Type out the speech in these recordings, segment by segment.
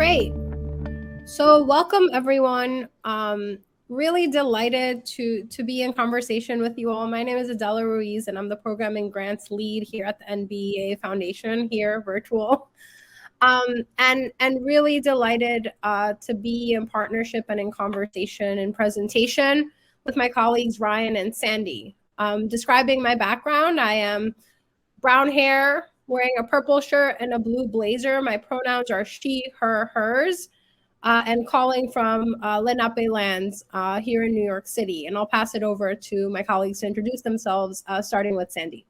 Great. So welcome everyone. Really delighted to be in conversation with you all. My name is Adela Ruiz and I'm the Program and Grants Lead here at the NBA Foundation here, virtual. And really delighted to be in partnership and in conversation and presentation with my colleagues Ryan and Sandy. Describing my background, I am brown hair, wearing a purple shirt and a blue blazer. My pronouns are she, her, hers, and calling from Lenape lands here in New York City. And I'll pass it over to my colleagues to introduce themselves, starting with Sandy.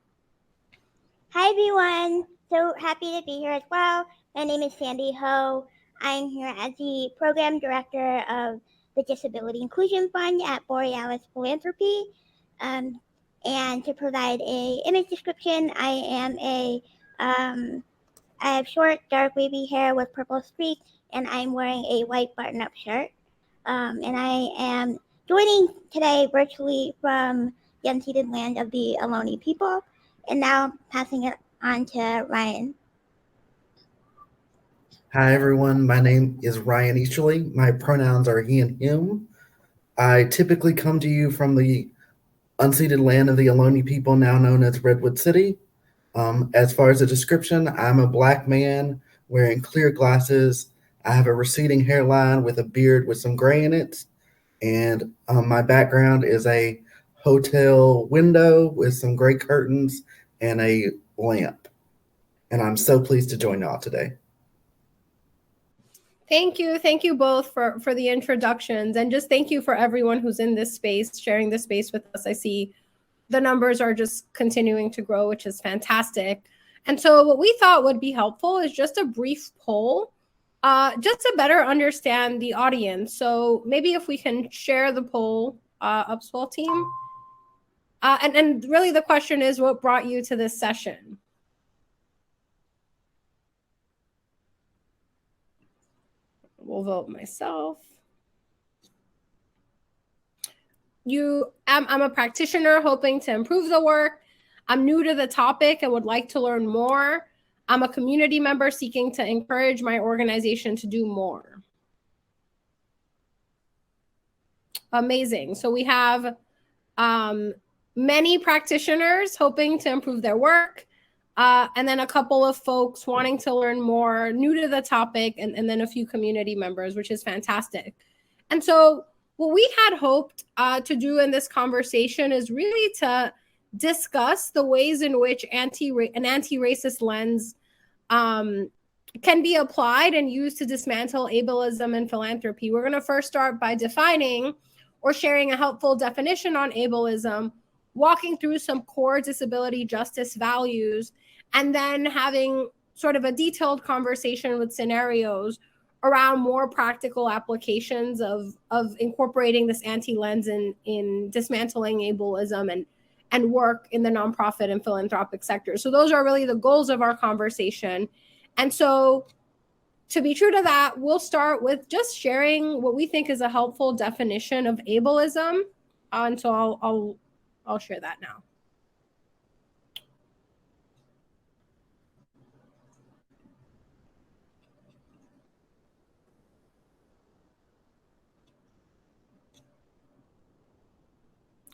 Hi, everyone. So happy to be here as well. My name is Sandy Ho. I'm here as the Program Director of the Disability Inclusion Fund at Borealis Philanthropy. And to provide a image description, I have short, dark, wavy hair with purple streaks, and I'm wearing a white button-up shirt. And I am joining today virtually from the unceded land of the Ohlone people. And now passing it on to Ryan. Hi, everyone. My name is Ryan Easterly. My pronouns are he and him. I typically come to you from the unceded land of the Ohlone people, now known as Redwood City. As far as the description, I'm a Black man wearing clear glasses. I have a receding hairline with a beard with some gray in it. And my background is a hotel window with some gray curtains and a lamp. And I'm so pleased to join y'all today. Thank you both for the introductions, and just thank you for everyone who's in this space, sharing this space with us. I see the numbers are just continuing to grow, which is fantastic. And so what we thought would be helpful is just a brief poll, just to better understand the audience. So maybe if we can share the poll, Upswell team. And really the question is, what brought you to this session? We'll vote myself. I'm a practitioner hoping to improve the work. I'm new to the topic and would like to learn more. I'm a community member seeking to encourage my organization to do more. Amazing. So we have many practitioners hoping to improve their work. And then a couple of folks wanting to learn more, new to the topic, and then a few community members, which is fantastic. And so what we had hoped to do in this conversation is really to discuss the ways in which an anti-racist lens can be applied and used to dismantle ableism and philanthropy. We're going to first start by defining or sharing a helpful definition on ableism, walking through some core disability justice values, and then having sort of a detailed conversation with scenarios around more practical applications of incorporating this anti-lens in dismantling ableism and work in the nonprofit and philanthropic sector. So those are really the goals of our conversation. And so to be true to that, we'll start with just sharing what we think is a helpful definition of ableism. And so I'll share that now.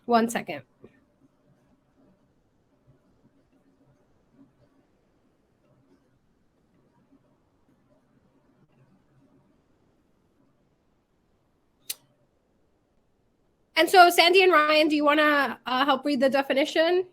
One second. And so Sandy and Ryan, do you want to help read the definition?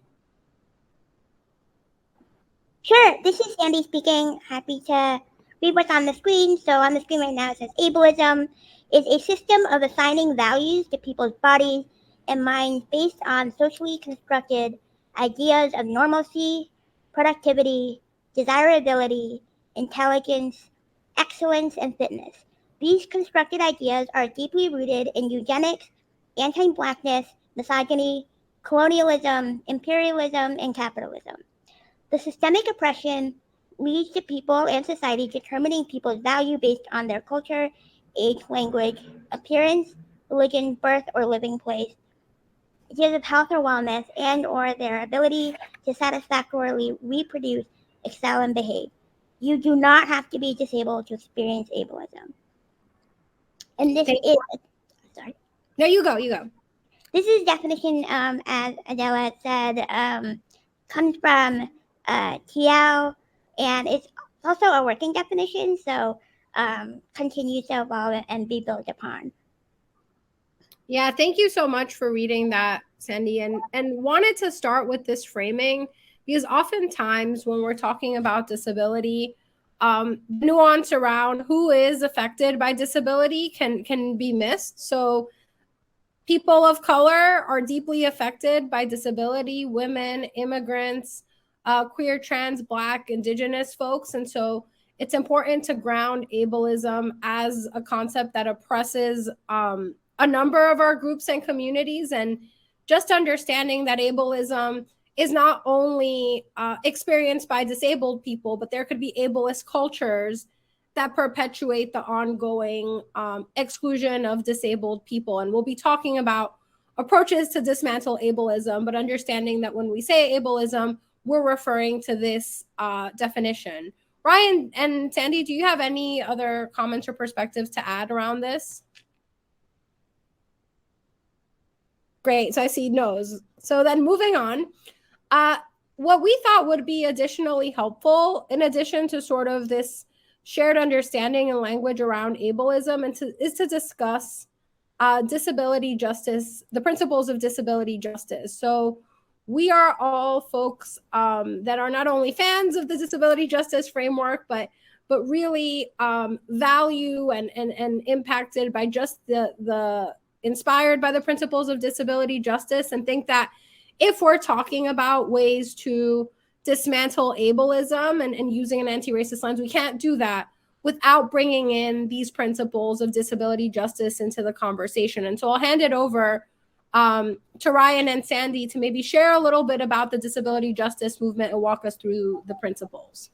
Sure, this is Sandy speaking. Happy to read what's on the screen. So on the screen right now it says ableism is a system of assigning values to people's bodies and minds based on socially constructed ideas of normalcy, productivity, desirability, intelligence, excellence, and fitness. These constructed ideas are deeply rooted in eugenics, anti-Blackness, misogyny, colonialism, imperialism, and capitalism. The systemic oppression leads to people and society determining people's value based on their culture, age, language, appearance, religion, birth, or living place, ideas of health or wellness, and or their ability to satisfactorily reproduce, excel, and behave. You do not have to be disabled to experience ableism. And this is, sorry. No, you go. This is definition, as Adela said, comes from TL, and it's also a working definition, so continues to evolve and be built upon. Yeah, thank you so much for reading that, Sandy, and wanted to start with this framing because oftentimes when we're talking about disability, nuance around who is affected by disability can be missed. So people of color are deeply affected by disability, women, immigrants, queer, trans, Black, Indigenous folks. And so it's important to ground ableism as a concept that oppresses a number of our groups and communities. And just understanding that ableism is not only experienced by disabled people, but there could be ableist cultures that perpetuate the ongoing exclusion of disabled people. And we'll be talking about approaches to dismantle ableism, but understanding that when we say ableism, we're referring to this definition. Ryan and Sandy, do you have any other comments or perspectives to add around this? Great, so I see no's. So then moving on, what we thought would be additionally helpful, in addition to sort of this shared understanding and language around ableism, and is to discuss disability justice, the principles of disability justice. So we are all folks that are not only fans of the disability justice framework, but really value and impacted by just the inspired by the principles of disability justice, and think that if we're talking about ways to dismantle ableism and using an anti-racist lens, we can't do that without bringing in these principles of disability justice into the conversation. And so I'll hand it over to Ryan and Sandy to maybe share a little bit about the disability justice movement and walk us through the principles.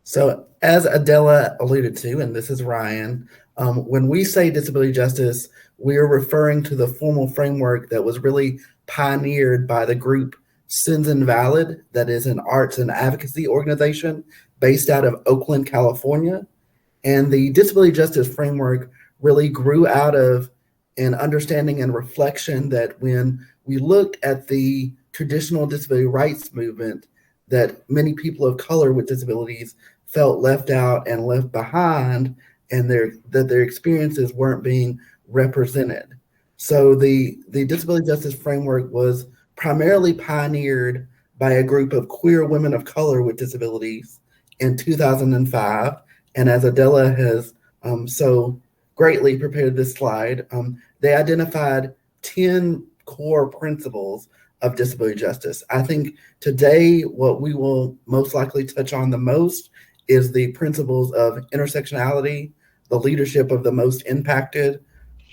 So as Adela alluded to, and this is Ryan, when we say disability justice, we are referring to the formal framework that was really pioneered by the group Sins Invalid, that is an arts and advocacy organization based out of Oakland, California. And the disability justice framework really grew out of an understanding and reflection that when we looked at the traditional disability rights movement, that many people of color with disabilities felt left out and left behind, and that their experiences weren't being represented. So the disability justice framework was primarily pioneered by a group of queer women of color with disabilities in 2005. And as Adela has so greatly prepared this slide, they identified 10 core principles of disability justice. I think today what we will most likely touch on the most is the principles of intersectionality, the leadership of the most impacted,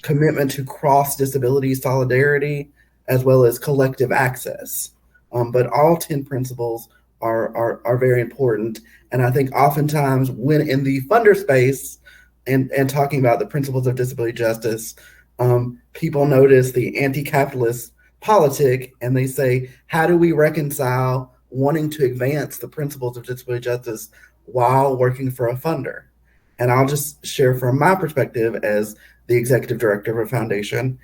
commitment to cross-disability solidarity, as well as collective access. But all 10 principles are very important. And I think oftentimes when in the funder space and talking about the principles of disability justice, people notice the anti-capitalist politic and they say, how do we reconcile wanting to advance the principles of disability justice while working for a funder? And I'll just share from my perspective as the executive director of a foundation,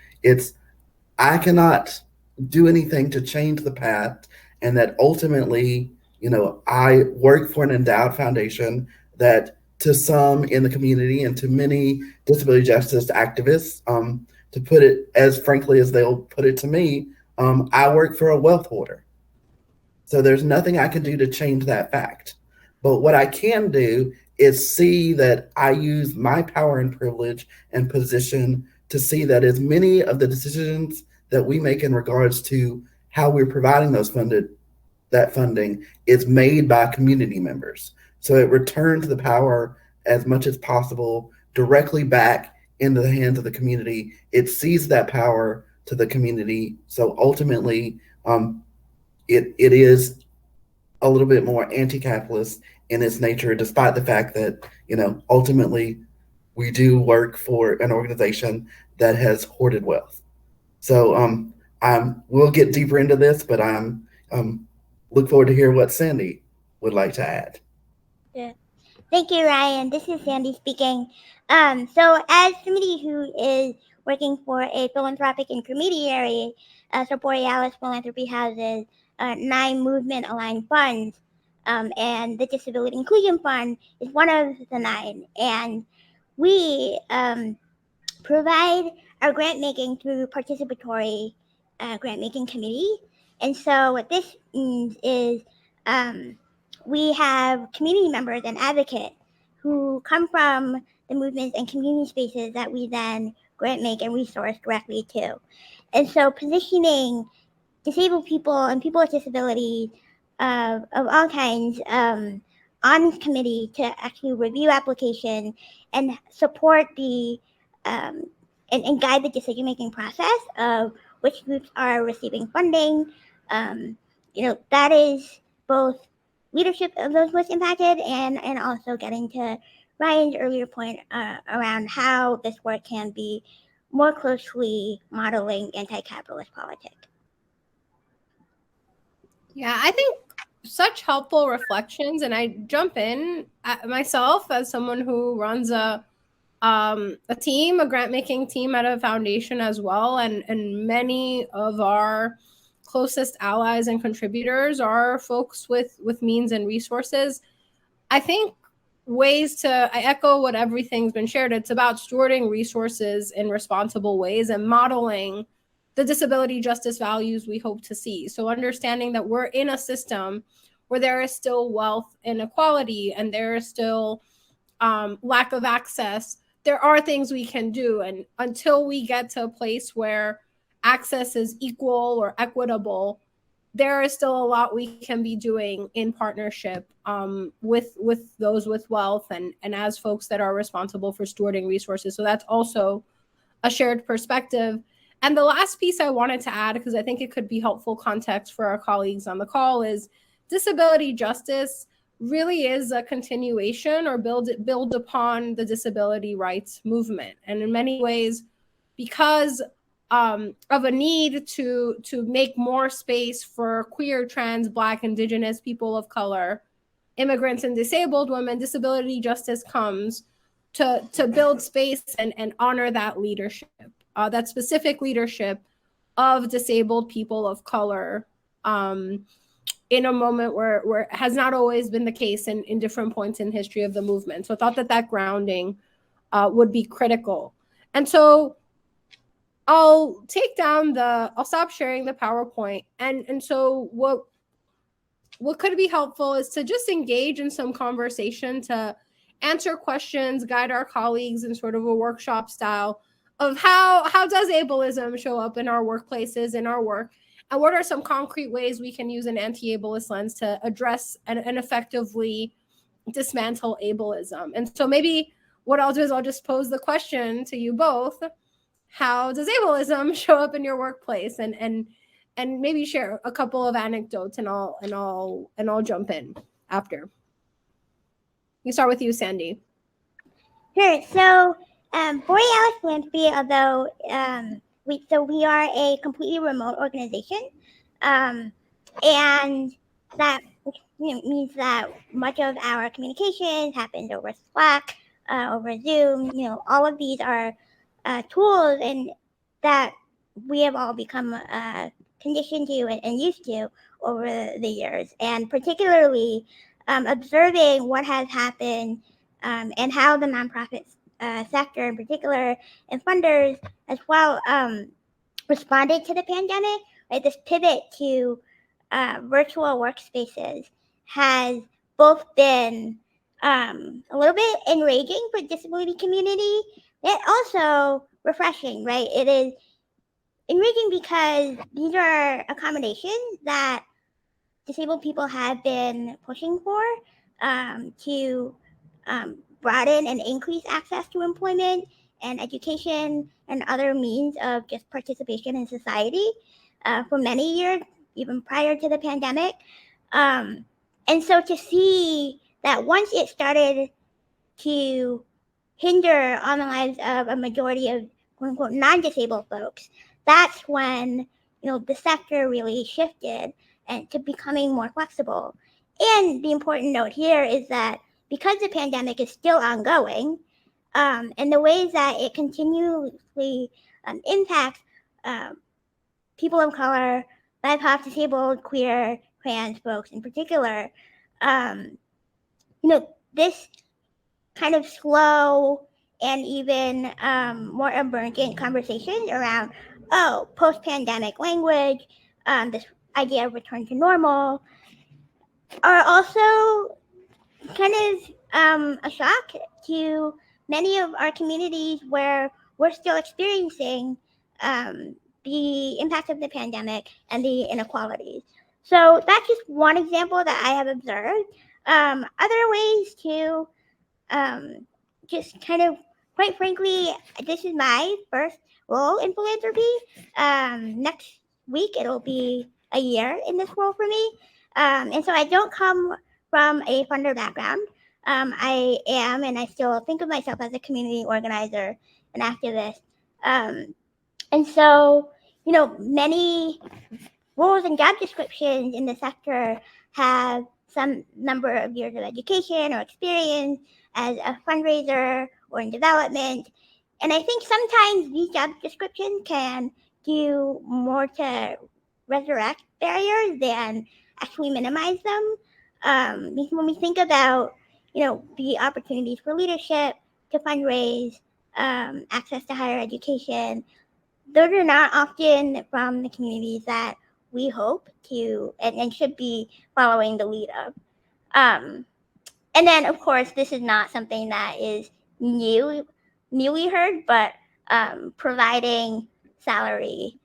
I cannot do anything to change the path, and that ultimately, I work for an endowed foundation that to some in the community and to many disability justice activists, to put it as frankly as they'll put it to me, I work for a wealth hoarder. So there's nothing I can do to change that fact. But what I can do is see that I use my power and privilege and position to see that as many of the decisions that we make in regards to how we're providing that funding is made by community members. So it returns the power as much as possible directly back into the hands of the community. It sees that power to the community. So ultimately, it is a little bit more anti-capitalist in its nature, despite the fact that, ultimately we do work for an organization that has hoarded wealth. So we'll get deeper into this, but I'm look forward to hear what Sandy would like to add. Yeah. Thank you, Ryan. This is Sandy speaking. So as somebody who is working for a philanthropic intermediary, so Borealis Philanthropy houses 9 movement-aligned funds, and the Disability Inclusion Fund is one of the 9. And we provide our grant making through participatory grant making committee. And so what this means is we have community members and advocates who come from the movements and community spaces that we then grant make and resource directly to. And so positioning disabled people and people with disabilities of all kinds on this committee to actually review applications and support the and guide the decision-making process of which groups are receiving funding. That is both leadership of those most impacted and also getting to Ryan's earlier point around how this work can be more closely modeling anti-capitalist politics. Yeah, I think such helpful reflections, and I jump in myself as someone who runs a team, a grant making team at a foundation as well, and many of our closest allies and contributors are folks with means and resources. I think I echo what everything's been shared. It's about stewarding resources in responsible ways and modeling the disability justice values we hope to see. So understanding that we're in a system where there is still wealth inequality and there is still lack of access, there are things we can do. And until we get to a place where access is equal or equitable, there is still a lot we can be doing in partnership with those with wealth and as folks that are responsible for stewarding resources. So that's also a shared perspective. And the last piece I wanted to add, because I think it could be helpful context for our colleagues on the call, is disability justice really is a continuation or build upon the disability rights movement. And in many ways, because of a need to make more space for queer, trans, Black, Indigenous, people of color, immigrants, and disabled women, disability justice comes to build space and honor that leadership, that specific leadership of disabled people of color in a moment where it has not always been the case in different points in history of the movement. So I thought that grounding would be critical. And so I'll stop sharing the PowerPoint. And so what could be helpful is to just engage in some conversation, to answer questions, guide our colleagues in sort of a workshop style of how does ableism show up in our workplaces, in our work, and what are some concrete ways we can use an anti-ableist lens to address and effectively dismantle ableism. And so maybe what I'll do is I'll just pose the question to you both: how does ableism show up in your workplace? And maybe share a couple of anecdotes, and I'll jump in after. We start with you, Sandy. Sure. So Borealis Philanthropy, although we are a completely remote organization, and that means that much of our communication happens over Slack, over Zoom. All of these are tools and that we have all become conditioned to and used to over the years, and particularly observing what has happened and how the nonprofit sector in particular and funders as well responded to the pandemic. Right, this pivot to virtual workspaces has both been a little bit enraging for the disability community and also refreshing. Right, it is enraging because these are accommodations that disabled people have been pushing for to broaden and increase access to employment and education and other means of just participation in society for many years, even prior to the pandemic. And so to see that once it started to hinder on the lives of a majority of quote unquote non-disabled folks, that's when the sector really shifted and to becoming more flexible. And the important note here is that because the pandemic is still ongoing, and the ways that it continuously impacts people of color, BIPOC, disabled, queer, trans folks in particular, this kind of slow and even more emergent conversations around, post-pandemic language, this idea of return to normal, are also kind of a shock to many of our communities where we're still experiencing the impact of the pandemic and the inequalities. So that's just one example that I have observed. Other ways to just kind of, quite frankly, this is my first role in philanthropy. Next week, it'll be a year in this role for me. And so I don't come from a funder background. I am, and I still think of myself as a community organizer and activist. And so, many roles and job descriptions in the sector have some number of years of education or experience as a fundraiser or in development. And I think sometimes these job descriptions can do more to resurrect barriers than actually minimize them. Because when we think about, the opportunities for leadership, to fundraise, access to higher education, those are not often from the communities that we hope to and should be following the lead of. And then, of course, this is not something that is newly heard, but providing salary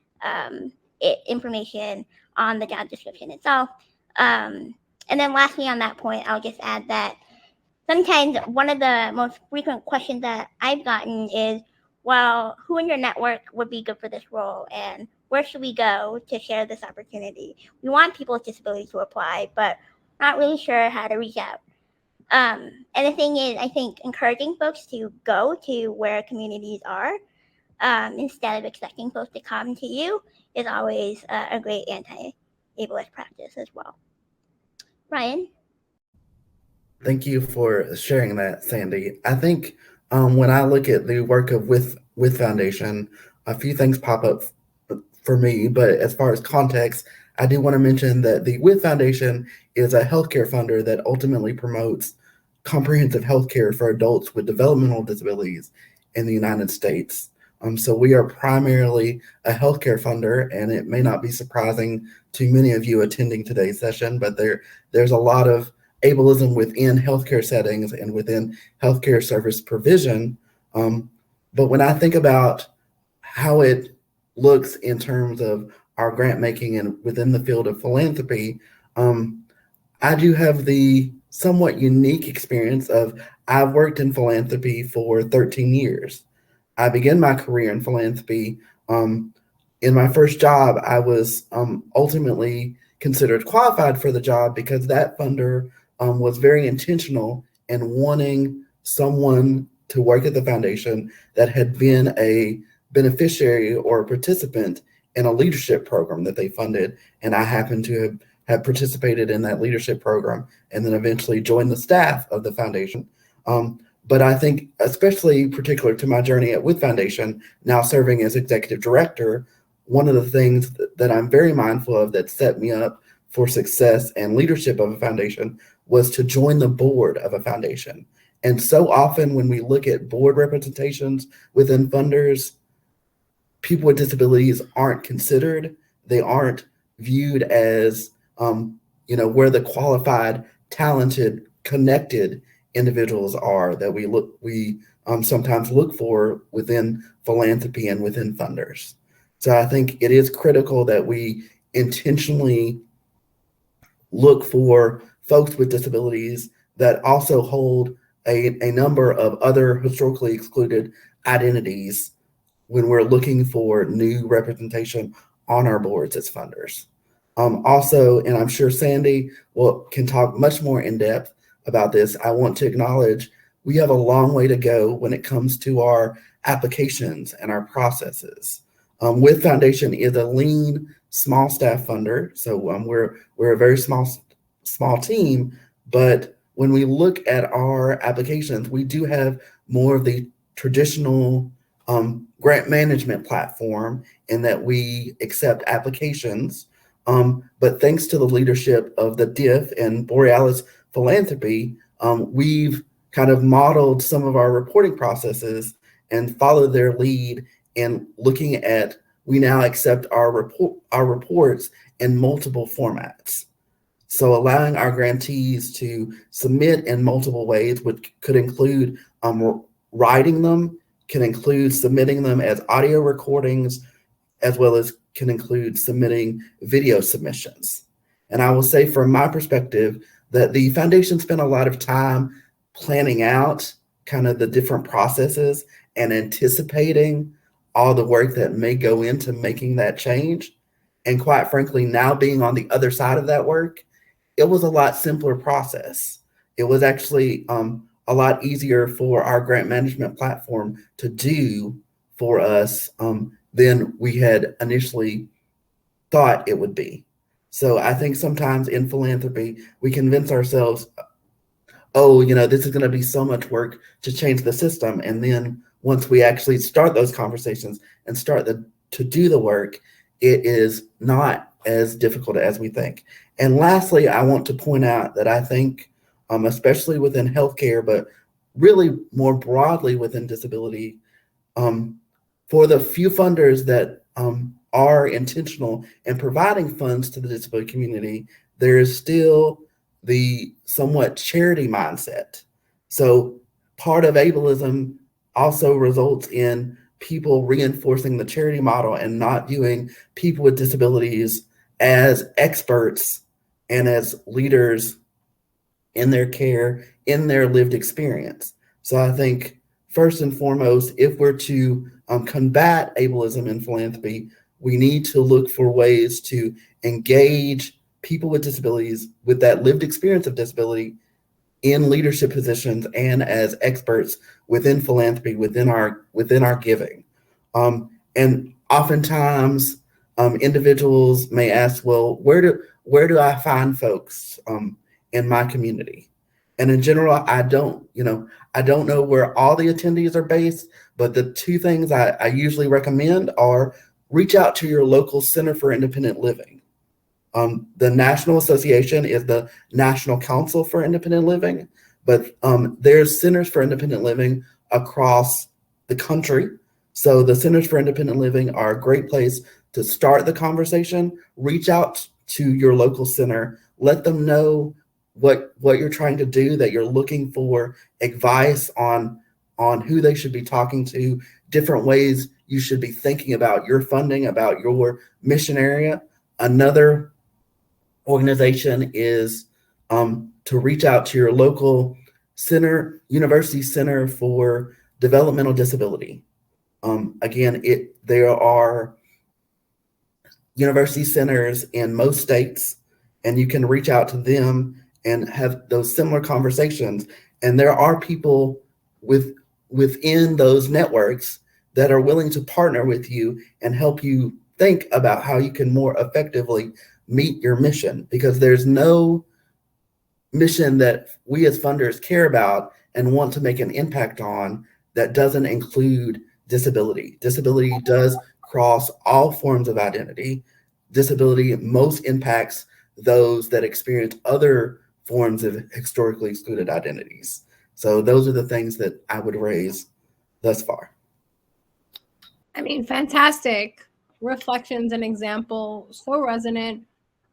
information on the job description itself. And then lastly on that point, I'll just add that sometimes one of the most frequent questions that I've gotten is, well, who in your network would be good for this role, and where should we go to share this opportunity? We want people with disabilities to apply, but not really sure how to reach out. And the thing is, I think encouraging folks to go to where communities are instead of expecting folks to come to you is always a great anti-ableist practice as well. Ryan? Thank you for sharing that, Sandy. I think when I look at the work of With Foundation, a few things pop up for me, but as far as context, I do want to mention that the With Foundation is a healthcare funder that ultimately promotes comprehensive healthcare for adults with developmental disabilities in the United States. So we are primarily a healthcare funder, and it may not be surprising to many of you attending today's session, but there's a lot of ableism within healthcare settings and within healthcare service provision. But when I think about how it looks in terms of our grant making and within the field of philanthropy, I do have the somewhat unique experience of I've worked in philanthropy for 13 years. I began my career in philanthropy. In my first job, I was ultimately considered qualified for the job because that funder was very intentional in wanting someone to work at the foundation that had been a beneficiary or a participant in a leadership program that they funded. And I happened to have participated in that leadership program and then eventually joined the staff of the foundation. But I think, especially particular to my journey at With Foundation, now serving as executive director, one of the things that I'm very mindful of that set me up for success and leadership of a foundation was to join the board of a foundation. And so often when we look at board representations within funders, people with disabilities aren't considered. They aren't viewed as, where the qualified, talented, connected individuals are that we sometimes look for within philanthropy and within funders. So I think it is critical that we intentionally look for folks with disabilities that also hold a number of other historically excluded identities when we're looking for new representation on our boards as funders. Also, and I'm sure Sandy can talk much more in depth about this, I want to acknowledge we have a long way to go when it comes to our applications and our processes. With Foundation is a lean, small staff funder, so we're a very small team, but when we look at our applications, we do have more of the traditional grant management platform in that we accept applications. But thanks to the leadership of the DIF and Borealis Philanthropy, we've kind of modeled some of our reporting processes and followed their lead in looking at, we now accept our reports in multiple formats. So allowing our grantees to submit in multiple ways, which could include writing them, can include submitting them as audio recordings, as well as can include submitting video submissions. And I will say from my perspective that the foundation spent a lot of time planning out kind of the different processes and anticipating all the work that may go into making that change. And quite frankly, now being on the other side of that work, it was a lot simpler process. It was actually a lot easier for our grant management platform to do for us than we had initially thought it would be. So I think sometimes in philanthropy, we convince ourselves, oh, this is going to be so much work to change the system. And then once we actually start those conversations and start to do the work, it is not as difficult as we think. And lastly, I want to point out that I think, especially within healthcare, but really more broadly within disability, for the few funders that are intentional in providing funds to the disability community, there is still the somewhat charity mindset. So part of ableism also results in people reinforcing the charity model and not viewing people with disabilities as experts and as leaders in their care, in their lived experience. So I think first and foremost, if we're to combat ableism in philanthropy, we need to look for ways to engage people with disabilities with that lived experience of disability in leadership positions and as experts within philanthropy, within our giving. And oftentimes individuals may ask, well, where do I find folks in my community? And in general, I don't know where all the attendees are based, but the two things I usually recommend are reach out to your local Center for Independent Living. The National Association is the National Council for Independent Living, but there's Centers for Independent Living across the country. So the Centers for Independent Living are a great place to start the conversation. Reach out to your local center, let them know what you're trying to do, that you're looking for advice on who they should be talking to, different ways you should be thinking about your funding, about your mission area. Another organization is to reach out to your local University Center for Developmental Disability. Again, there are university centers in most states, and you can reach out to them and have those similar conversations. And there are people within those networks that are willing to partner with you and help you think about how you can more effectively meet your mission, because there's no mission that we as funders care about and want to make an impact on that doesn't include disability. Disability does cross all forms of identity. Disability most impacts those that experience other forms of historically excluded identities. So those are the things that I would raise thus far. I mean, fantastic reflections and examples, so resonant.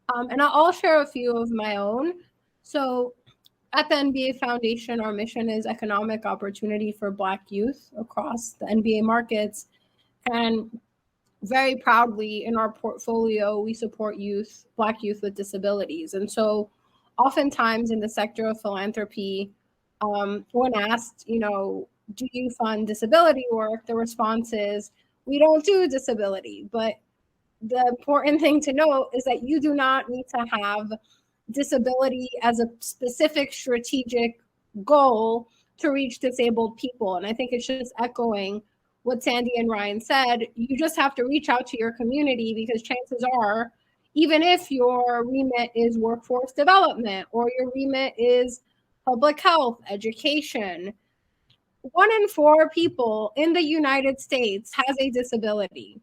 And I'll share a few of my own. So at the NBA Foundation, our mission is economic opportunity for Black youth across the NBA markets. And very proudly in our portfolio, we support Black youth with disabilities. And so oftentimes in the sector of philanthropy, when asked, do you fund disability work? The response is, we don't do disability. But the important thing to note is that you do not need to have disability as a specific strategic goal to reach disabled people. And I think it's just echoing what Sandy and Ryan said. You just have to reach out to your community, because chances are, even if your remit is workforce development or your remit is public health, education. 1 in 4 people in the United States has a disability.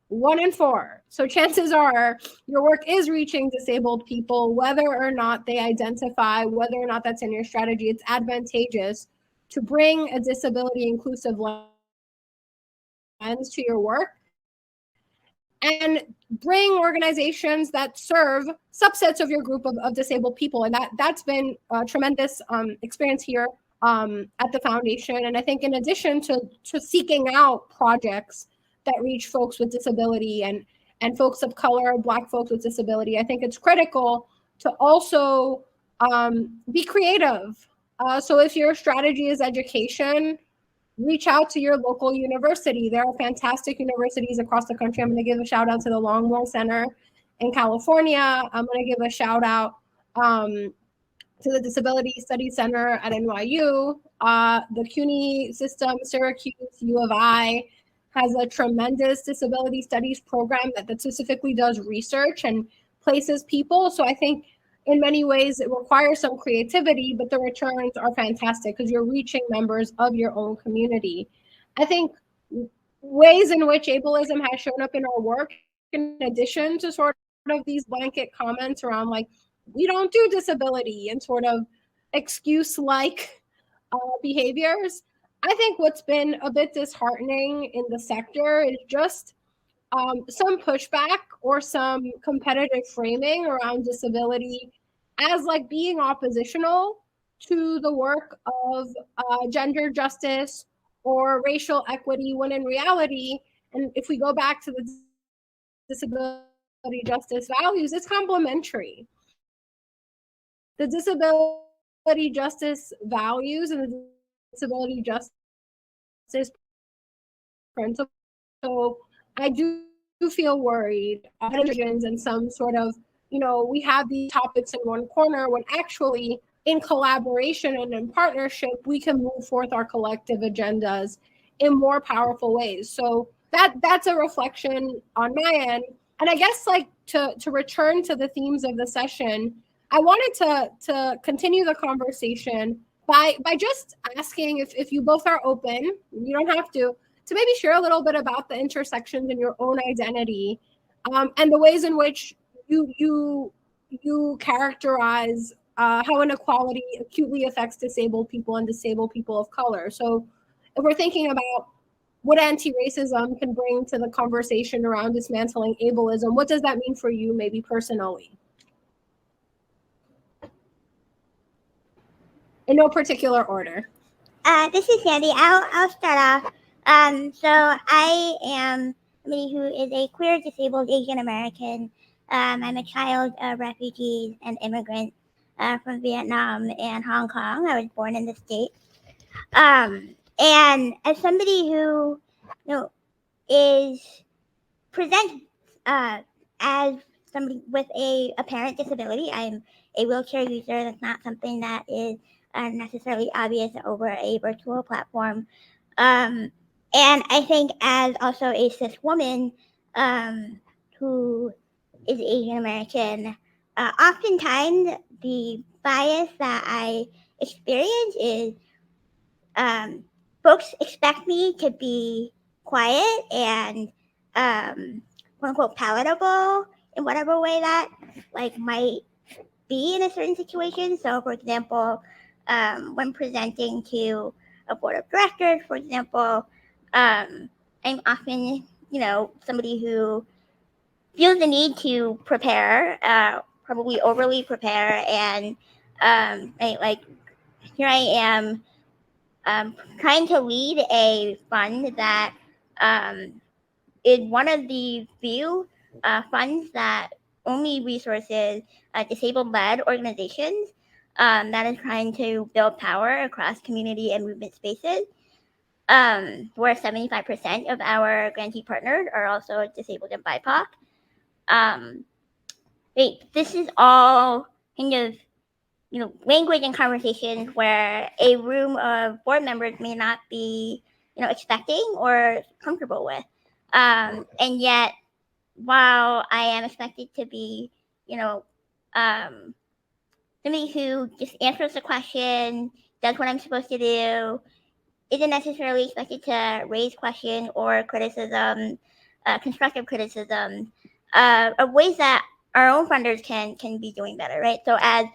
1 in 4. So chances are your work is reaching disabled people, whether or not they identify, whether or not that's in your strategy. It's advantageous to bring a disability inclusive lens to your work and bring organizations that serve subsets of your group of disabled people. And that's been a tremendous experience here at the foundation. And I think in addition to seeking out projects that reach folks with disability and folks of color, Black folks with disability, I think it's critical to also be creative. So if your strategy is education, reach out to your local university. There are fantastic universities across the country. I'm going to give a shout out to the Longmore Center in California. I'm going to give a shout out to the Disability Studies Center at NYU. The CUNY system, Syracuse, U of I, has a tremendous disability studies program that specifically does research and places people. So I think in many ways it requires some creativity, but the returns are fantastic because you're reaching members of your own community. I think ways in which ableism has shown up in our work, in addition to sort of these blanket comments around like, we don't do disability and sort of excuse-like behaviors. I think what's been a bit disheartening in the sector is just some pushback or some competitive framing around disability as like being oppositional to the work of gender justice or racial equity, when in reality, and if we go back to the disability justice values, it's complementary. The disability justice values and the disability justice principles. So I do feel worried and some sort of, we have these topics in one corner when actually in collaboration and in partnership, we can move forth our collective agendas in more powerful ways. So that's a reflection on my end. And I guess like to return to the themes of the session, I wanted to continue the conversation by just asking if you both are open, you don't have to maybe share a little bit about the intersections in your own identity and the ways in which you characterize how inequality acutely affects disabled people and disabled people of color. So if we're thinking about what anti-racism can bring to the conversation around dismantling ableism, what does that mean for you, maybe personally? In no particular order. This is Sandy. I'll start off. So I am somebody who is a queer, disabled Asian American. I'm a child of refugees and immigrants from Vietnam and Hong Kong. I was born in the States. And as somebody who, is presents as somebody with a apparent disability, I'm a wheelchair user. That's not something that is necessarily obvious over a virtual platform. And I think as also a cis woman who is Asian American, oftentimes the bias that I experience is folks expect me to be quiet and quote unquote palatable in whatever way that like might be in a certain situation. So for example, when presenting to a board of directors, for example, I'm often, somebody who feels the need to prepare, probably overly prepare. And here I am trying to lead a fund that is one of the few funds that only resources disabled-led organizations that is trying to build power across community and movement spaces, where 75% of our grantee partners are also disabled and BIPOC. This is all kind of language and conversations where a room of board members may not be, expecting or comfortable with. And yet, while I am expected to be, somebody who just answers the question, does what I'm supposed to do, isn't necessarily expected to raise question or criticism, constructive criticism, of ways that our own funders can be doing better, right? So as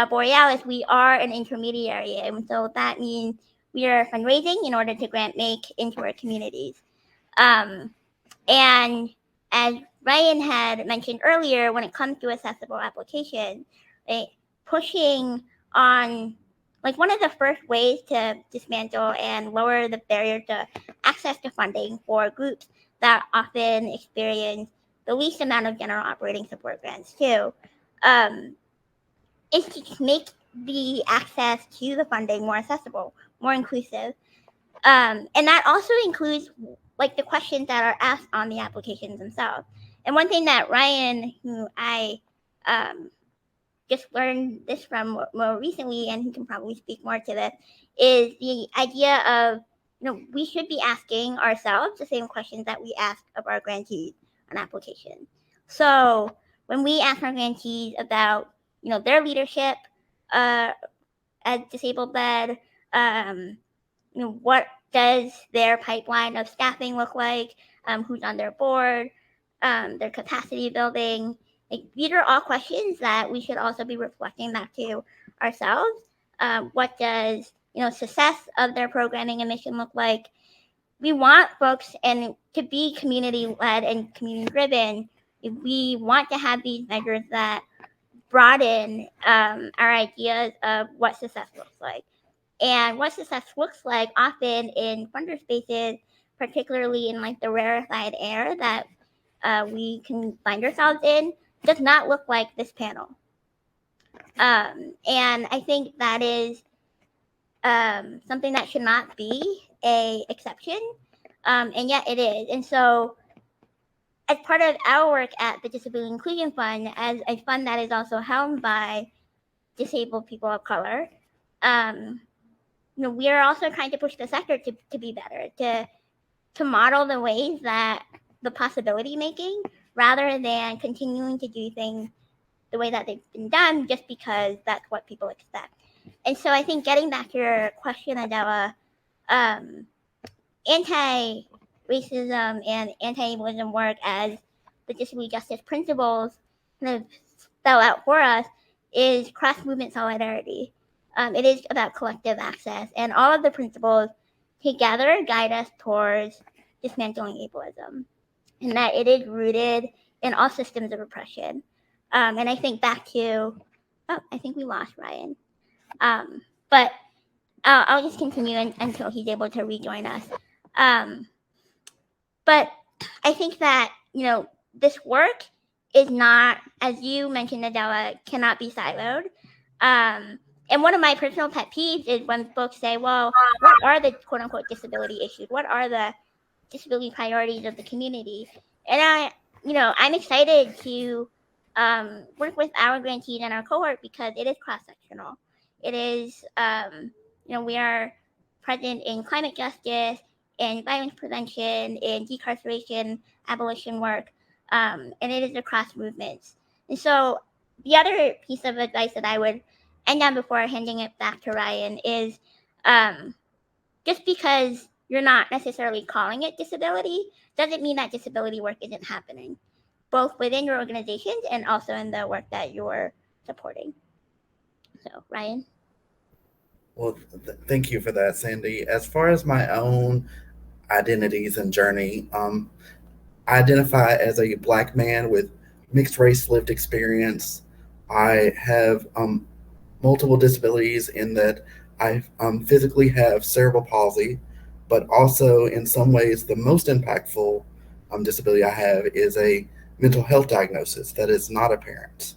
Borealis, we are an intermediary, and so that means we are fundraising in order to grant make into our communities. And as Ryan had mentioned earlier, when it comes to accessible application, right, pushing on, like, one of the first ways to dismantle and lower the barrier to access to funding for groups that often experience the least amount of general operating support grants too, is to make the access to the funding more accessible, more inclusive. And that also includes, like, the questions that are asked on the applications themselves. And one thing that Ryan, who I just learned this from more recently, and he can probably speak more to this, is the idea of, we should be asking ourselves the same questions that we ask of our grantees on application. So when we ask our grantees about, their leadership as disabled led, what does their pipeline of staffing look like, who's on their board, their capacity building. Like, these are all questions that we should also be reflecting back to ourselves. What does, success of their programming and mission look like? We want folks and to be community led and community driven. We want to have these measures that broaden our ideas of what success looks like. And what success looks like often in funder spaces, particularly in, like, the rarefied air that we can find ourselves in, does not look like this panel. And I think that is something that should not be an exception, and yet it is. And so, as part of our work at the Disability Inclusion Fund, as a fund that is also helmed by disabled people of color, we are also trying to push the sector to be better, to model the ways that the possibility making, rather than continuing to do things the way that they've been done just because that's what people expect. And so I think, getting back to your question, Adela, anti-racism and anti-ableism work, as the disability justice principles kind of spell out for us, is cross-movement solidarity. It is about collective access, and all of the principles together guide us towards dismantling ableism, and that it is rooted in all systems of oppression. And I think back to, I think we lost Ryan, but I'll just continue until he's able to rejoin us. But I think that, this work is not, as you mentioned, Adela, cannot be siloed. And one of my personal pet peeves is when folks say, well, what are the quote unquote disability issues? What are the disability priorities of the community? And I'm excited to work with our grantees and our cohort, because it is cross-sectional. It is, we are present in climate justice, in violence prevention, in decarceration, abolition work, and it is across movements. And so the other piece of advice that I would end on before handing it back to Ryan is, just because you're not necessarily calling it disability doesn't mean that disability work isn't happening, both within your organizations and also in the work that you're supporting. So, Ryan? Well, thank you for that, Sandy. As far as my own identities and journey, I identify as a Black man with mixed race lived experience. I have multiple disabilities in that I physically have cerebral palsy, but also in some ways the most impactful disability I have is a mental health diagnosis that is not apparent.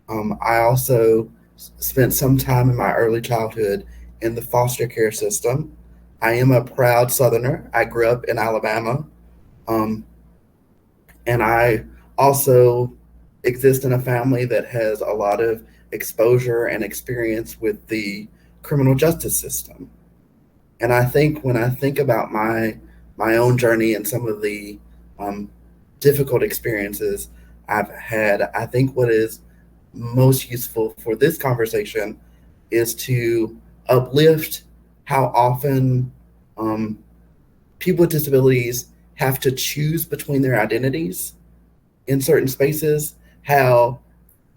I also spent some time in my early childhood in the foster care system. I am a proud Southerner. I grew up in Alabama, and I also exist in a family that has a lot of exposure and experience with the criminal justice system. And I think when I think about my own journey and some of the difficult experiences I've had, I think what is most useful for this conversation is to uplift how often people with disabilities have to choose between their identities in certain spaces. How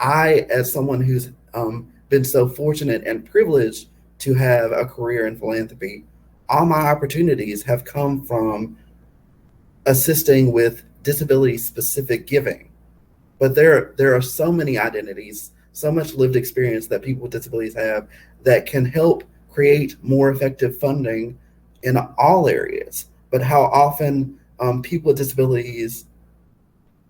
I, as someone who's been so fortunate and privileged to have a career in philanthropy, all my opportunities have come from assisting with disability specific giving. But there are so many identities, so much lived experience that people with disabilities have that can help create more effective funding in all areas. But how often people with disabilities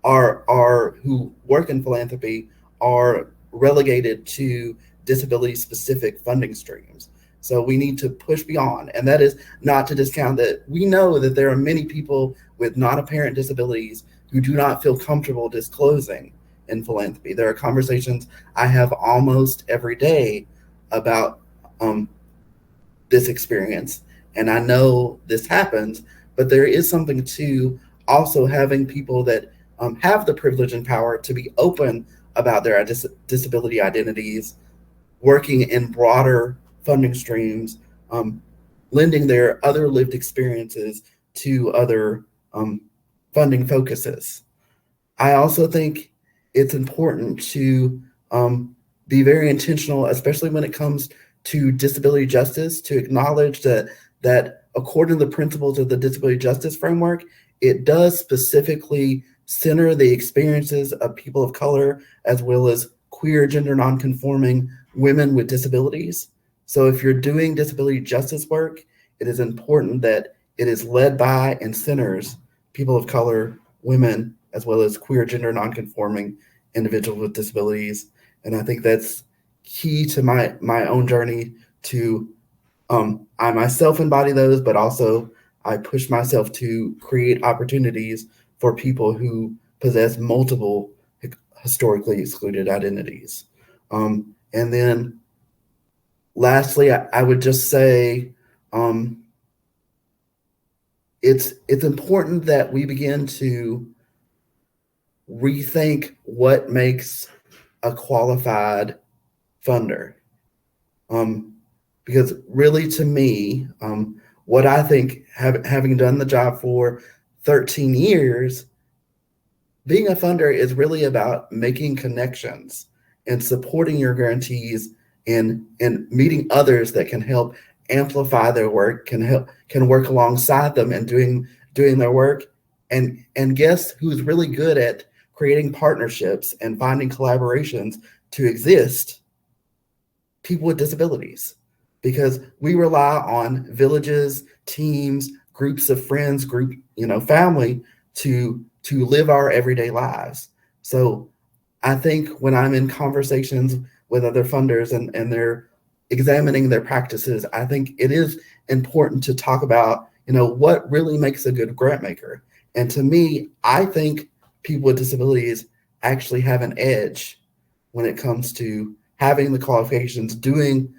are who work in philanthropy are relegated to disability specific funding streams. So we need to push beyond, and that is not to discount that we know that there are many people with non-apparent disabilities who do not feel comfortable disclosing in philanthropy. There are conversations I have almost every day about this experience, and I know this happens, but there is something to also having people that have the privilege and power to be open about their disability identities, working in broader funding streams, lending their other lived experiences to other funding focuses. I also think it's important to be very intentional, especially when it comes to disability justice, to acknowledge that according to the principles of the disability justice framework, it does specifically center the experiences of people of color as well as queer, gender nonconforming women with disabilities. So if you're doing disability justice work, it is important that it is led by and centers people of color, women, as well as queer, gender nonconforming individuals with disabilities. And I think that's key to my own journey to I myself embody those, but also I push myself to create opportunities for people who possess multiple historically excluded identities. And then lastly, I would just say it's important that we begin to rethink what makes a qualified funder. Because really, to me, what I think, having done the job for 13 years, being a funder is really about making connections and supporting your grantees and meeting others that can help amplify their work, can work alongside them and doing their work. And guess who's really good at creating partnerships and finding collaborations to exist? People with disabilities, because we rely on villages, teams, groups of friends, family to live our everyday lives. So I think when I'm in conversations with other funders and they're examining their practices, I think it is important to talk about, what really makes a good grant maker. And to me, I think people with disabilities actually have an edge when it comes to having the qualifications, doing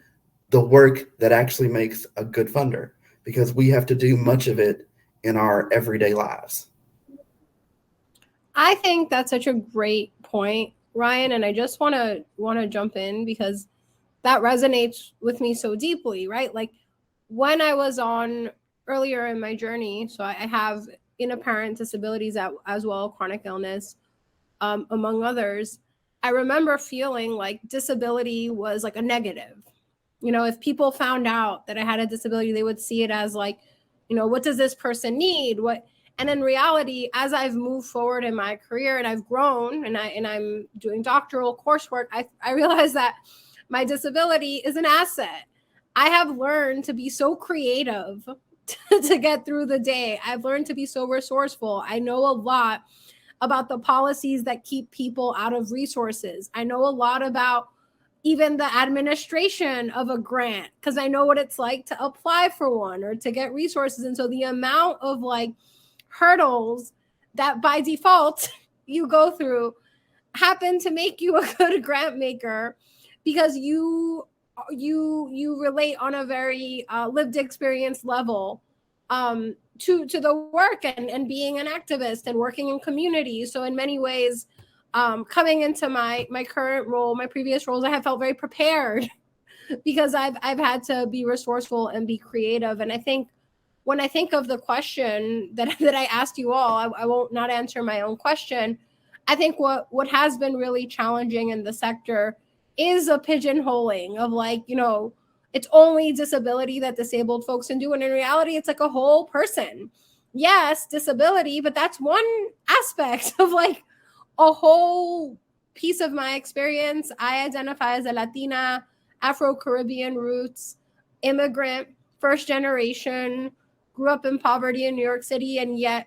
the work that actually makes a good funder, because we have to do much of it in our everyday lives. I think that's such a great point, Ryan, and I just want to jump in because that resonates with me so deeply, right? Like when I was on earlier in my journey, so I have inapparent disabilities as well, chronic illness, among others. I remember feeling like disability was like a negative. If people found out that I had a disability, they would see it as like, what does this person need? And in reality, as I've moved forward in my career and I've grown and I'm doing doctoral coursework, I realized that my disability is an asset. I have learned to be so creative to get through the day. I've learned to be so resourceful. I know a lot about the policies that keep people out of resources. I know a lot about even the administration of a grant because I know what it's like to apply for one or to get resources. And so the amount of like hurdles that by default you go through happen to make you a good grant maker because you relate on a very lived experience level to the work and being an activist and working in communities. So in many ways, coming into my current role, my previous roles, I have felt very prepared because I've had to be resourceful and be creative. And I think when I think of the question that I asked you all, I won't not answer my own question. I think what has been really challenging in the sector is a pigeonholing of like, you know, it's only disability that disabled folks can do. And in reality, it's like a whole person. Yes, disability, but that's one aspect of like a whole piece of my experience. I identify as a Latina, Afro-Caribbean roots, immigrant, first generation, grew up in poverty in New York City, and yet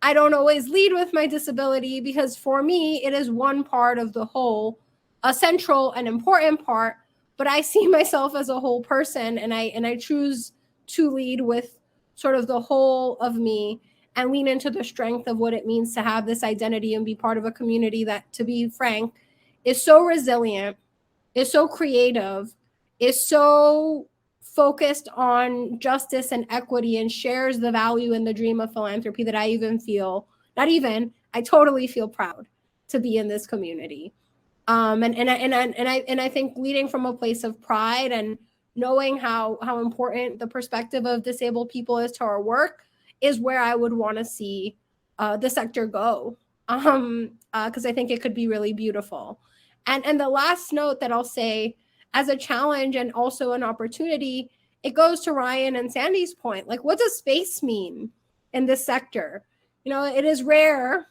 I don't always lead with my disability because for me, it is one part of the whole, a central and important part, but I see myself as a whole person, and I choose to lead with sort of the whole of me and lean into the strength of what it means to have this identity and be part of a community that, to be frank, is so resilient, is so creative, is so focused on justice and equity, and shares the value and the dream of philanthropy that I even feel, I totally feel proud to be in this community. And I think leading from a place of pride and knowing how important the perspective of disabled people is to our work is where I would want to see the sector go, because I think it could be really beautiful. And the last note that I'll say as a challenge and also an opportunity, it goes to Ryan and Sandy's point. Like, what does space mean in this sector? You know, it is rare.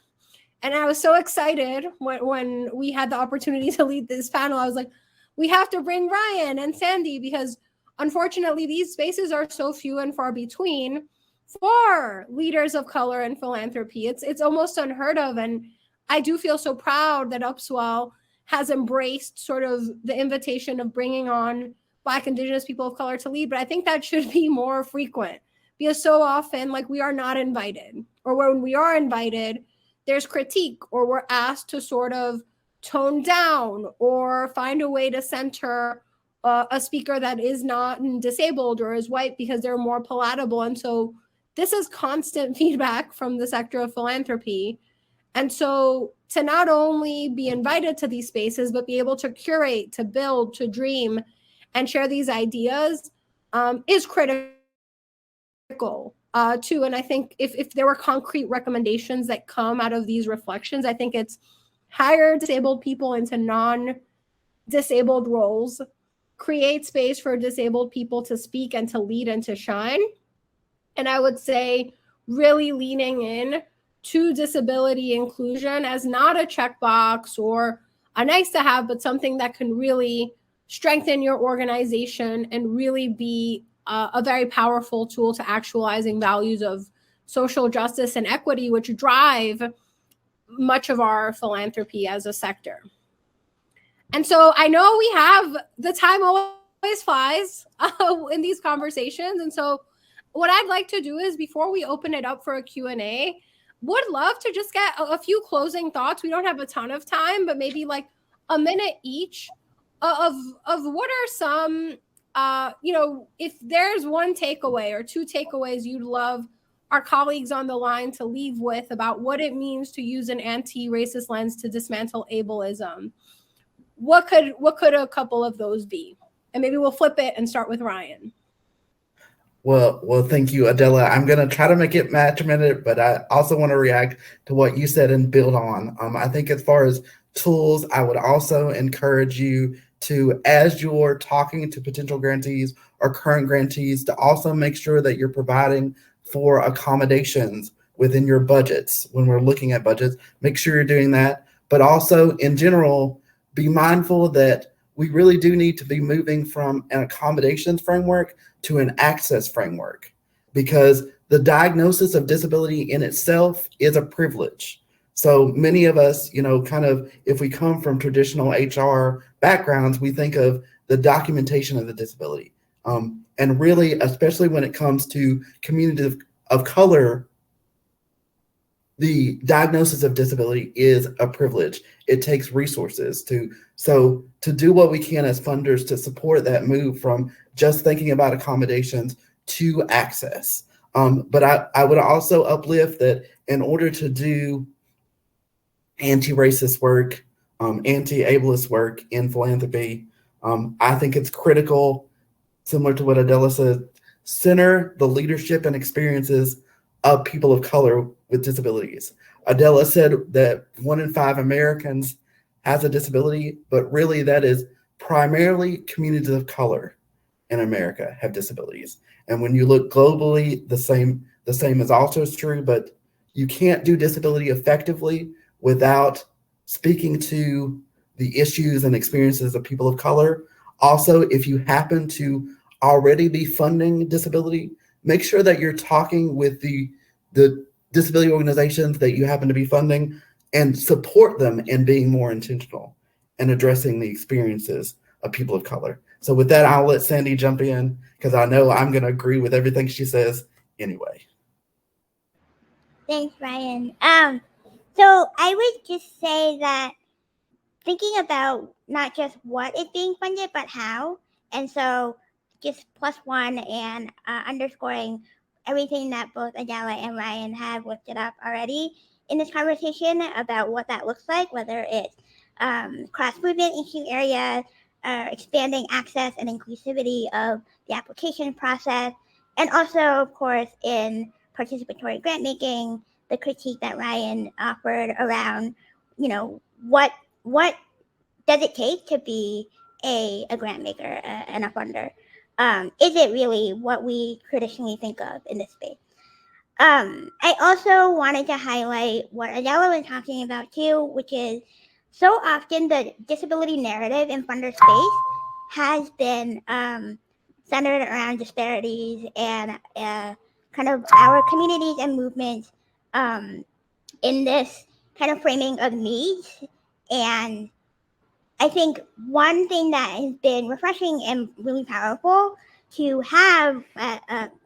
And I was so excited when we had the opportunity to lead this panel. I was like, we have to bring Ryan and Sandy because unfortunately these spaces are so few and far between for leaders of color and philanthropy. It's almost unheard of. And I do feel so proud that Upswell has embraced sort of the invitation of bringing on Black, Indigenous people of color to lead. But I think that should be more frequent because so often, like, we are not invited, or when we are invited, there's critique, or we're asked to sort of tone down or find a way to center a speaker that is not disabled or is white because they're more palatable. And so this is constant feedback from the sector of philanthropy. And so to not only be invited to these spaces, but be able to curate, to build, to dream, and share these ideas is critical too. And I think if there were concrete recommendations that come out of these reflections, I think it's hire disabled people into non-disabled roles, create space for disabled people to speak and to lead and to shine. And I would say really leaning in to disability inclusion as not a checkbox or a nice to have, but something that can really strengthen your organization and really be a very powerful tool to actualizing values of social justice and equity, which drive much of our philanthropy as a sector. And so I know we have, the time always flies in these conversations. And so what I'd like to do is, before we open it up for a Q&A, would love to just get a few closing thoughts. We don't have a ton of time, but maybe like a minute each of what are some, if there's one takeaway or two takeaways you'd love our colleagues on the line to leave with about what it means to use an anti-racist lens to dismantle ableism. What could a couple of those be? And maybe we'll flip it and start with Ryan. Well, thank you, Adela. I'm going to try to make it match a minute, but I also want to react to what you said and build on. I think as far as tools, I would also encourage you to, as you're talking to potential grantees or current grantees, to also make sure that you're providing for accommodations within your budgets. When we're looking at budgets, make sure you're doing that. But also, in general, be mindful that we really do need to be moving from an accommodations framework to an access framework, because the diagnosis of disability in itself is a privilege. So many of us, kind of, if we come from traditional HR backgrounds, we think of the documentation of the disability. And really, especially when it comes to communities of color, the diagnosis of disability is a privilege. It takes resources to do what we can as funders to support that move from just thinking about accommodations to access. But I would also uplift that in order to do anti-racist work, anti-ableist work in philanthropy. I think it's critical, similar to what Adela said, center the leadership and experiences of people of color with disabilities. Adela said that 1 in 5 Americans has a disability, but really that is primarily communities of color in America have disabilities. And when you look globally, the same is also true, but you can't do disability effectively without speaking to the issues and experiences of people of color. Also, if you happen to already be funding disability, make sure that you're talking with the disability organizations that you happen to be funding and support them in being more intentional and addressing the experiences of people of color. So with that, I'll let Sandy jump in because I know I'm going to agree with everything she says anyway. Thanks, Ryan. So I would just say that thinking about not just what is being funded, but how. And so just +1 and underscoring everything that both Adela and Ryan have lifted up already in this conversation about what that looks like, whether it's cross-movement issue areas, expanding access and inclusivity of the application process, and also, of course, in participatory grant making, the critique that Ryan offered around, what does it take to be a grant maker and a funder? Is it really what we traditionally think of in this space? I also wanted to highlight what Adela was talking about too, which is so often the disability narrative in funder space has been centered around disparities and kind of our communities and movements in this kind of framing of needs. And I think one thing that has been refreshing and really powerful to have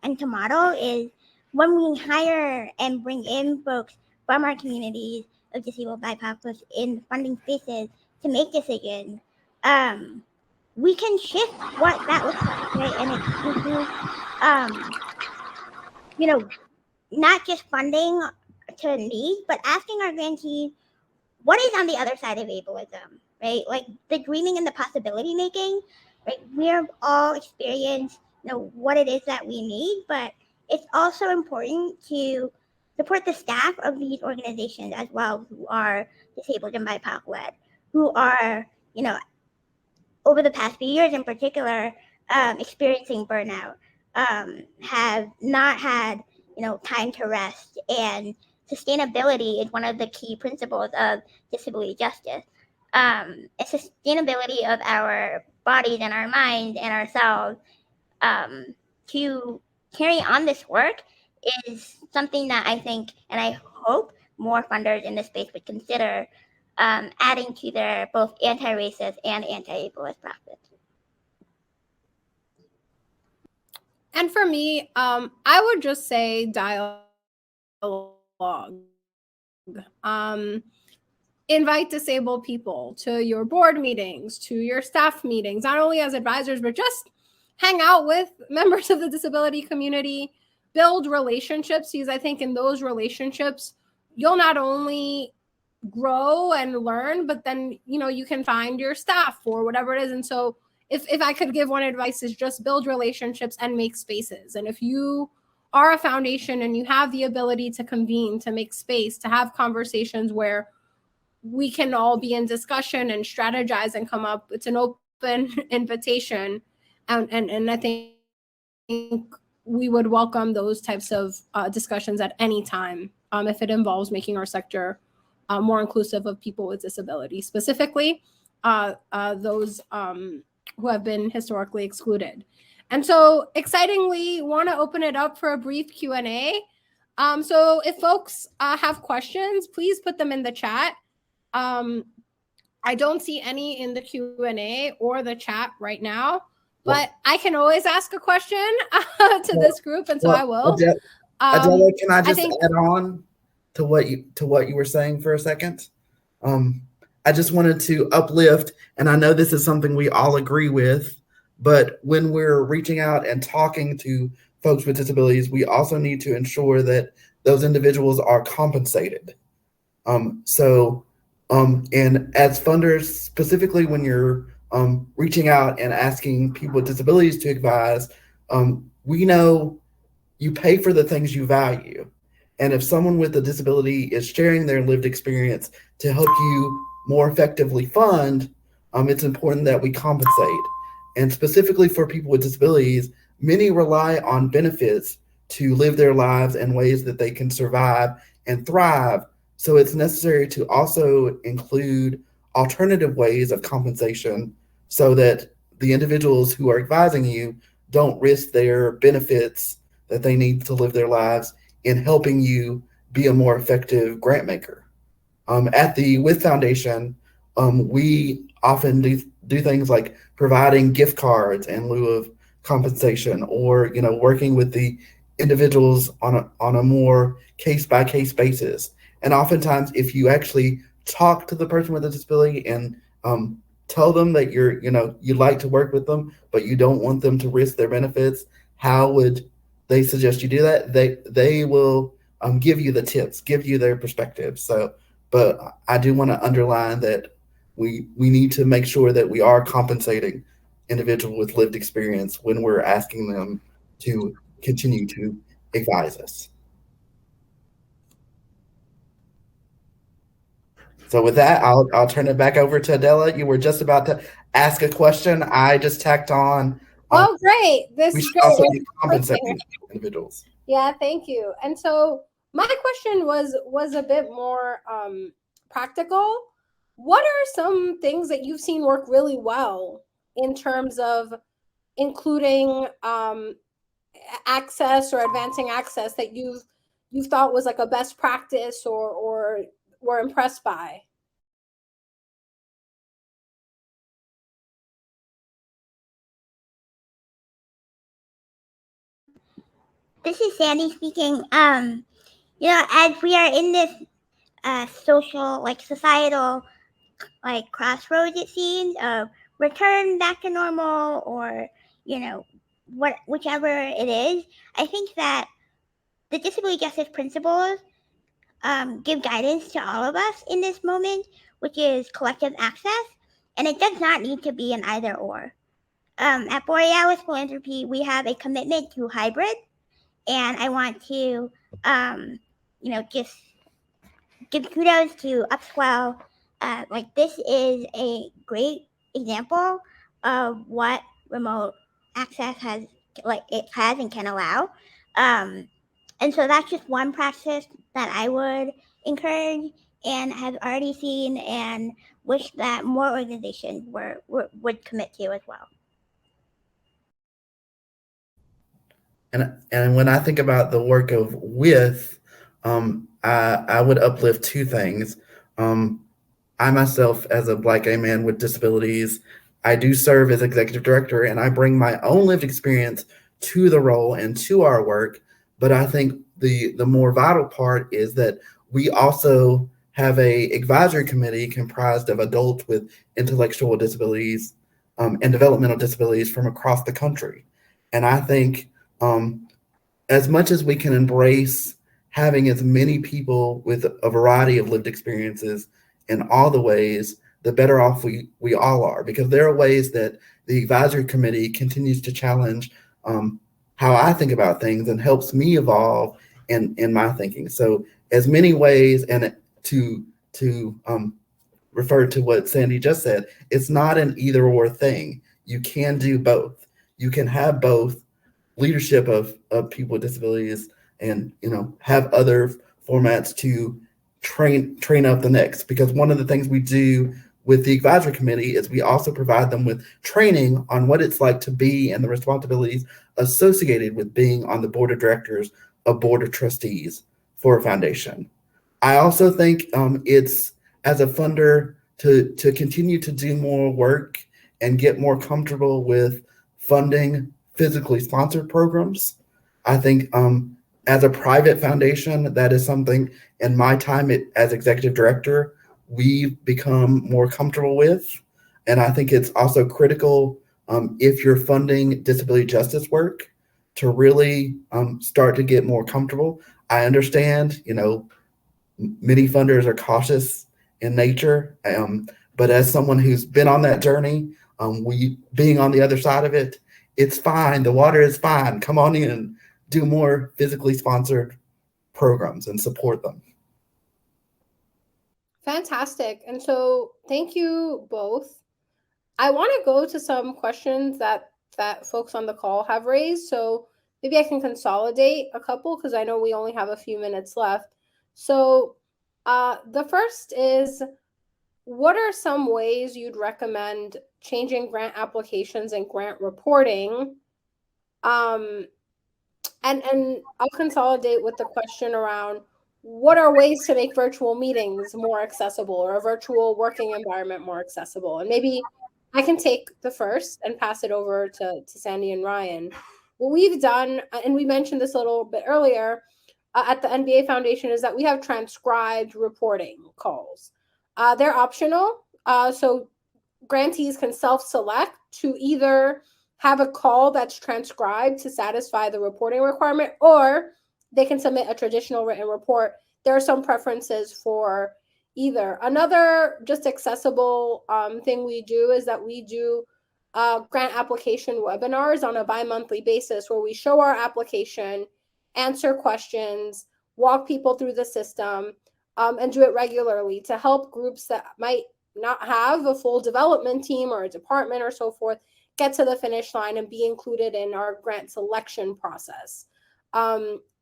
and to model is when we hire and bring in folks from our communities of disabled BIPOC folks in funding spaces to make decisions, we can shift what that looks like, right? And it includes, not just funding to needs, but asking our grantees, what is on the other side of ableism, right? Like the dreaming and the possibility making, right? We've all experienced, what it is that we need, but it's also important to support the staff of these organizations as well, who are disabled and BIPOC led, who are, over the past few years in particular, experiencing burnout, have not had, time to rest, and sustainability is one of the key principles of disability justice. Sustainability of our bodies and our minds and ourselves to carry on this work is something that I think and I hope more funders in this space would consider adding to their both anti-racist and anti-ableist practice. And for me, I would just say dialogue. Invite disabled people to your board meetings, to your staff meetings, not only as advisors, but just hang out with members of the disability community, build relationships, because I think in those relationships, you'll not only grow and learn, but then, you can find your staff or whatever it is. And so if I could give one advice is just build relationships and make spaces. And if you are a foundation and you have the ability to convene, to make space, to have conversations where we can all be in discussion and strategize and come up, it's an open invitation. And I think we would welcome those types of discussions at any time if it involves making our sector more inclusive of people with disabilities, specifically those who have been historically excluded. And so excitingly, want to open it up for a brief Q&A. So if folks have questions, please put them in the chat. I don't see any in the Q&A or the chat right now, but I can always ask a question to this group, and so I will. Adela, can I just add on to what you were saying for a second? I just wanted to uplift, and I know this is something we all agree with, but when we're reaching out and talking to folks with disabilities, we also need to ensure that those individuals are compensated. So And as funders, specifically when you're reaching out and asking people with disabilities to advise, we know you pay for the things you value. And if someone with a disability is sharing their lived experience to help you more effectively fund, it's important that we compensate. And specifically for people with disabilities, many rely on benefits to live their lives in ways that they can survive and thrive. So it's necessary to also include alternative ways of compensation so that the individuals who are advising you don't risk their benefits that they need to live their lives in helping you be a more effective grant maker. At the With Foundation, we often do things like providing gift cards in lieu of compensation, or working with the individuals on a more case by case basis. And oftentimes, if you actually talk to the person with a disability and tell them that you'd like to work with them, but you don't want them to risk their benefits, how would they suggest you do that? They will give you the tips, give you their perspective. So, but I do want to underline that we need to make sure that we are compensating individuals with lived experience when we're asking them to continue to advise us. So with that, I'll turn it back over to Adela. You were just about to ask a question. I just tacked on. Oh, great! We should also be compensating individuals. Yeah, thank you. And so my question was a bit more practical. What are some things that you've seen work really well in terms of including access or advancing access that you've thought was like a best practice or were impressed by? This is Sandy speaking. As we are in this social, societal, crossroads, it seems, of return back to normal, or whichever it is, I think that the disability justice principles give guidance to all of us in this moment, which is collective access, and it does not need to be an either or. At Borealis Philanthropy, we have a commitment to hybrid, and I want to, just give kudos to Upswell. This is a great example of what remote access has and can allow. And so that's just one practice that I would encourage and have already seen and wish that more organizations would commit to as well. And when I think about the work of With, I would uplift two things. I myself, as a Black gay man with disabilities, I do serve as executive director, and I bring my own lived experience to the role and to our work. But I think the more vital part is that we also have a advisory committee comprised of adults with intellectual disabilities and developmental disabilities from across the country. And I think as much as we can embrace having as many people with a variety of lived experiences in all the ways, the better off we all are, because there are ways that the advisory committee continues to challenge how I think about things and helps me evolve in my thinking. So as many ways, and to refer to what Sandy just said, it's not an either or thing. You can do both. You can have both leadership of people with disabilities and have other formats to train up the next. Because one of the things we do with the advisory committee is we also provide them with training on what it's like to be and the responsibilities associated with being on the board of directors, a board of trustees for a foundation. I also think it's, as a funder, to continue to do more work and get more comfortable with funding physically sponsored programs. I think as a private foundation, that is something in my time as executive director, we've become more comfortable with. And I think it's also critical if you're funding disability justice work to really start to get more comfortable. I understand, many funders are cautious in nature. But as someone who's been on that journey, we being on the other side of it, it's fine. The water is fine. Come on in, do more physically sponsored programs and support them. Fantastic. And so thank you both. I want to go to some questions that folks on the call have raised. So maybe I can consolidate a couple because I know we only have a few minutes left. So the first is, what are some ways you'd recommend changing grant applications and grant reporting? And I'll consolidate with the question around, what are ways to make virtual meetings more accessible or a virtual working environment more accessible? And maybe I can take the first and pass it over to Sandy and Ryan. What we've done, and we mentioned this a little bit earlier, at the NBA Foundation, is that we have transcribed reporting calls. They're optional, so grantees can self-select to either have a call that's transcribed to satisfy the reporting requirement, or they can submit a traditional written report. There are some preferences for either. Another just accessible thing we do is that we do grant application webinars on a bi-monthly basis where we show our application, answer questions, walk people through the system, and do it regularly to help groups that might not have a full development team or a department or so forth get to the finish line and be included in our grant selection process.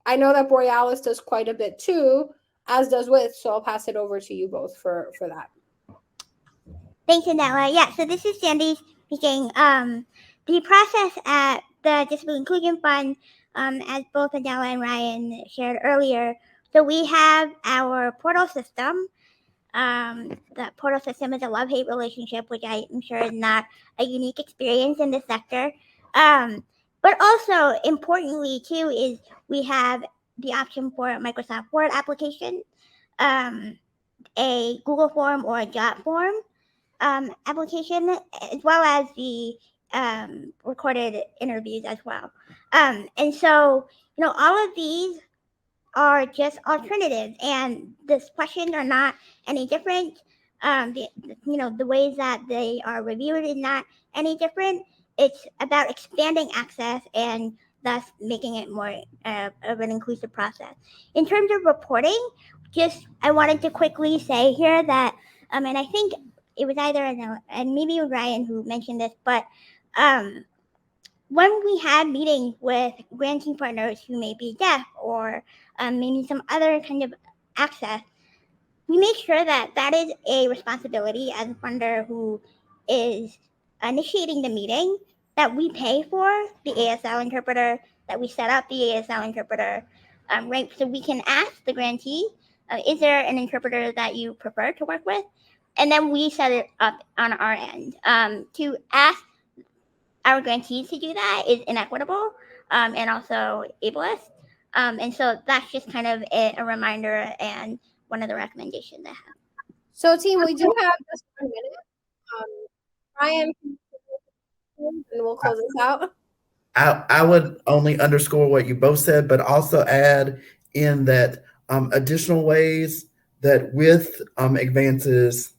I know that Borealis does quite a bit too, as does WITH, so I'll pass it over to you both for that. Thanks, Adela. Yeah, so this is Sandy speaking. The process at the Disability Inclusion Fund, as both Adela and Ryan shared earlier, so we have our portal system. The portal system is a love-hate relationship, which I'm sure is not a unique experience in this sector. But also, importantly, too, is we have the option for a Microsoft Word application, a Google form or a Jot form application, as well as the recorded interviews as well. And so, all of these are just alternatives, and these questions are not any different. The ways that they are reviewed is not any different. It's about expanding access and thus making it more of an inclusive process. In terms of reporting, I wanted to quickly say here that, and I think it was either and maybe it was Ryan who mentioned this, but when we have meetings with granting partners who may be deaf or maybe some other kind of access, we make sure that is a responsibility as a funder who is initiating the meeting, that we pay for the ASL interpreter, that we set up the ASL interpreter, right? So we can ask the grantee, is there an interpreter that you prefer to work with? And then we set it up on our end. To ask our grantees to do that is inequitable and also ableist. And so that's just kind of a reminder and one of the recommendations I have. So team, we do have just 1 minute. Ryan, and we'll close this out. I would only underscore what you both said, but also add in that additional ways that WITH advances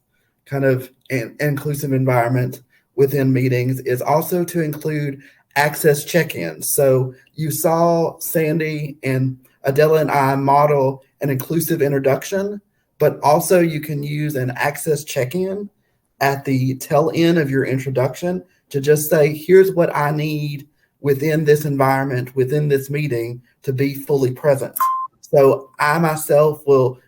kind of an inclusive environment within meetings is also to include access check-ins. So you saw Sandy and Adela and I model an inclusive introduction, but also you can use an access check-in at the tail end of your introduction to just say, here's what I need within this environment, within this meeting, to be fully present. So I myself will,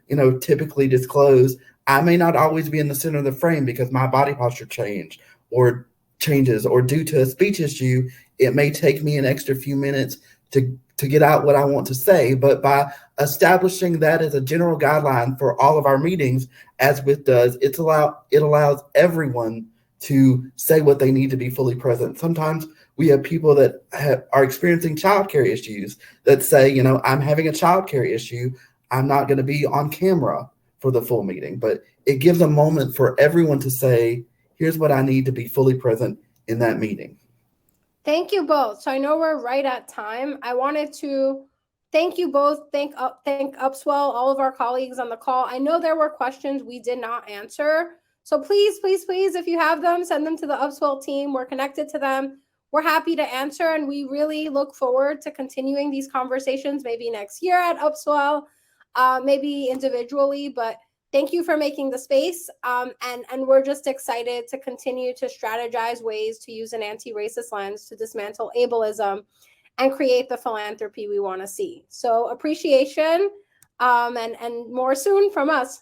typically disclose, I may not always be in the center of the frame because my body posture changes, or due to a speech issue, it may take me an extra few minutes to get out what I want to say. But by establishing that as a general guideline for all of our meetings, as WITH does, it allows everyone to say what they need to be fully present. Sometimes we have people that are experiencing childcare issues that say, I'm having a childcare issue. I'm not going to be on camera for the full meeting. But it gives a moment for everyone to say, here's what I need to be fully present in that meeting. Thank you both. So I know we're right at time. I wanted to Thank you both. Thank Upswell, all of our colleagues on the call. I know there were questions we did not answer. So please, please, please, if you have them, send them to the Upswell team. We're connected to them. We're happy to answer, and we really look forward to continuing these conversations maybe next year at Upswell, maybe individually, but thank you for making the space. And we're just excited to continue to strategize ways to use an anti-racist lens to dismantle ableism and create the philanthropy we want to see. So appreciation and more soon from us.